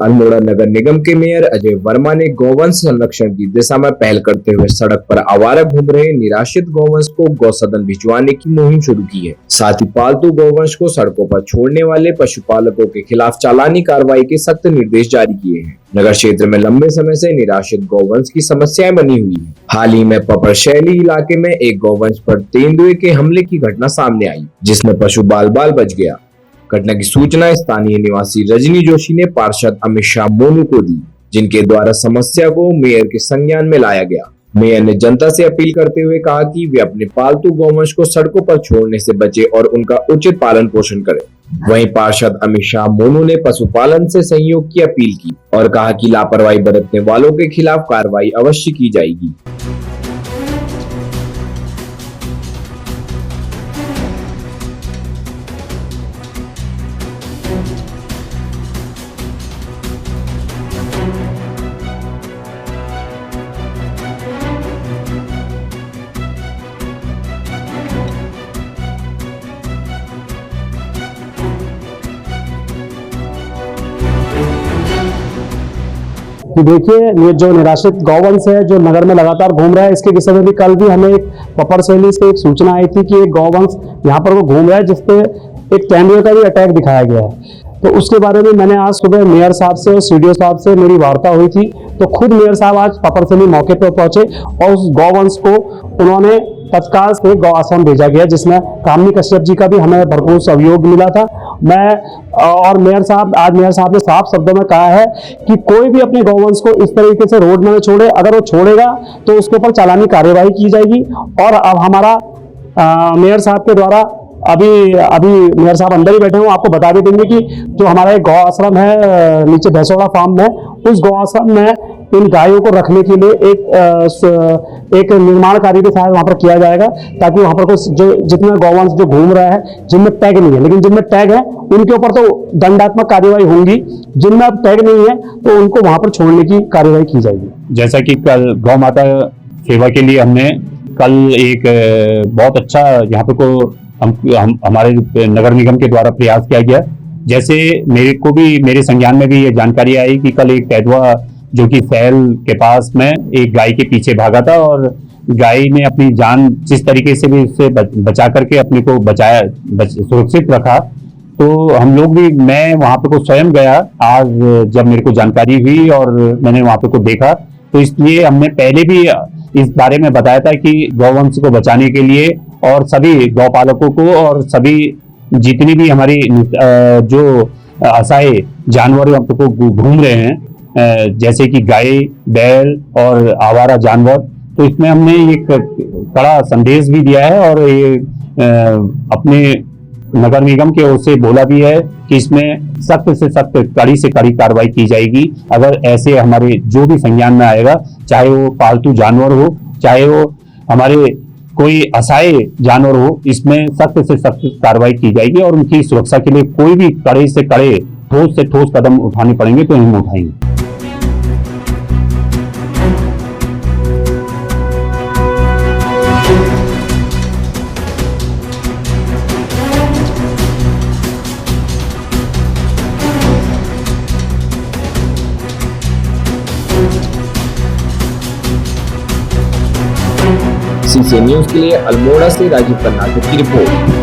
अल्मोड़ा नगर निगम के मेयर अजय वर्मा ने गौवंश संरक्षण की दिशा में पहल करते हुए सड़क पर आवारा घूम रहे निराश्रित गौवंश को गौसदन भिजवाने की मुहिम शुरू की है। साथ ही पालतू गौवंश को सड़कों पर छोड़ने वाले पशुपालकों के खिलाफ चालानी कार्रवाई के सख्त निर्देश जारी किए हैं। नगर क्षेत्र में लंबे समय से निराश्रित गौवंश की समस्याएं बनी हुई है। हाल ही में पपर शैली इलाके में एक गौवंश पर तेंदुए के हमले की घटना सामने आई, जिसमें पशु बाल बाल बच गया। घटना की सूचना स्थानीय निवासी रजनी जोशी ने पार्षद अमित शाह मोनू को दी, जिनके द्वारा समस्या को मेयर के संज्ञान में लाया गया। मेयर ने जनता से अपील करते हुए कहा कि वे अपने पालतू गौवंश को सड़कों पर छोड़ने से बचे और उनका उचित पालन पोषण करें। वहीं पार्षद अमित शाह मोनू ने पशुपालन से सहयोग की अपील की और कहा कि लापरवाही बरतने वालों के खिलाफ कार्रवाई अवश्य की जाएगी। कि देखिए, ये जो निराश्रित गौवंश है जो नगर में लगातार घूम रहा है, इसके विषय में भी कल भी हमें एक पपर शैली से एक सूचना आई थी कि एक गौवंश यहाँ पर वो घूम रहा है जिसपे एक तेंदुए का भी अटैक दिखाया गया है। तो उसके बारे में मैंने आज सुबह मेयर साहब से और सीडीओ साहब से मेरी वार्ता हुई थी। तो खुद मेयर साहब आज पपर शैली मौके पर पहुंचे और उस गौवंश को उन्होंने तत्काल से गौ आश्रम भेजा गया, जिसमें कामिनी कश्यप जी का भी हमें भरपूर सहयोग मिला था। और मेयर साहब ने साफ शब्दों में कहा है कि कोई भी अपने गौवंश को इस तरीके से रोड में छोड़े, अगर वो छोड़ेगा तो उसके ऊपर चालानी कार्यवाही की जाएगी। और अब हमारा मेयर साहब के द्वारा अभी मेयर साहब अंदर ही बैठे हुए, आपको बता भी देंगे कि जो हमारा एक गौ आश्रम है नीचे भैंसोड़ा फार्म में, उस गौ आश्रम में इन गायों को रखने के लिए एक निर्माण कार्य भी शायद वहां पर किया जाएगा, ताकि वहां पर कुछ जो जितने गौवंश जो घूम रहा है जिनमें टैग नहीं है, लेकिन जिनमें टैग है उनके ऊपर तो दंडात्मक कार्यवाही होंगी, जिनमें अब टैग नहीं है तो उनको वहां पर छोड़ने की कार्यवाही की जाएगी। जैसा कि कल गौ माता सेवा के लिए हमने कल एक बहुत अच्छा यहाँ पे को हमारे नगर निगम के द्वारा प्रयास किया गया। जैसे मेरे संज्ञान में भी ये जानकारी आई कि कल एक तेंदुआ जो कि फैल के पास में एक गाय के पीछे भागा था और गाय ने अपनी जान जिस तरीके से भी उससे बचा करके अपने को सुरक्षित रखा। तो हम लोग भी, मैं वहां पे को स्वयं गया आज जब मेरे को जानकारी हुई और मैंने वहां पे को देखा, तो इसलिए हमने पहले भी इस बारे में बताया था कि गौवंश को बचाने के लिए और सभी गौपालकों को और सभी जितनी भी हमारी जो असहाय जानवर को घूम रहे हैं, जैसे कि गाय, बैल और आवारा जानवर, तो इसमें हमने एक कड़ा संदेश भी दिया है और ये अपने नगर निगम की ओर से बोला भी है कि इसमें सख्त से सख्त, कड़ी से कड़ी कार्रवाई की जाएगी अगर ऐसे हमारे जो भी संज्ञान में आएगा, चाहे वो पालतू जानवर हो, चाहे वो हमारे कोई असहाय जानवर हो, इसमें सख्त से सख्त कार्रवाई की जाएगी और उनकी सुरक्षा के लिए कोई भी कड़े से कड़े, ठोस से ठोस कदम उठाने पड़ेंगे तो हम उठाएंगे। सीसी न्यूज के लिए अल्मोड़ा से राजीव कर्नाटक की रिपोर्ट।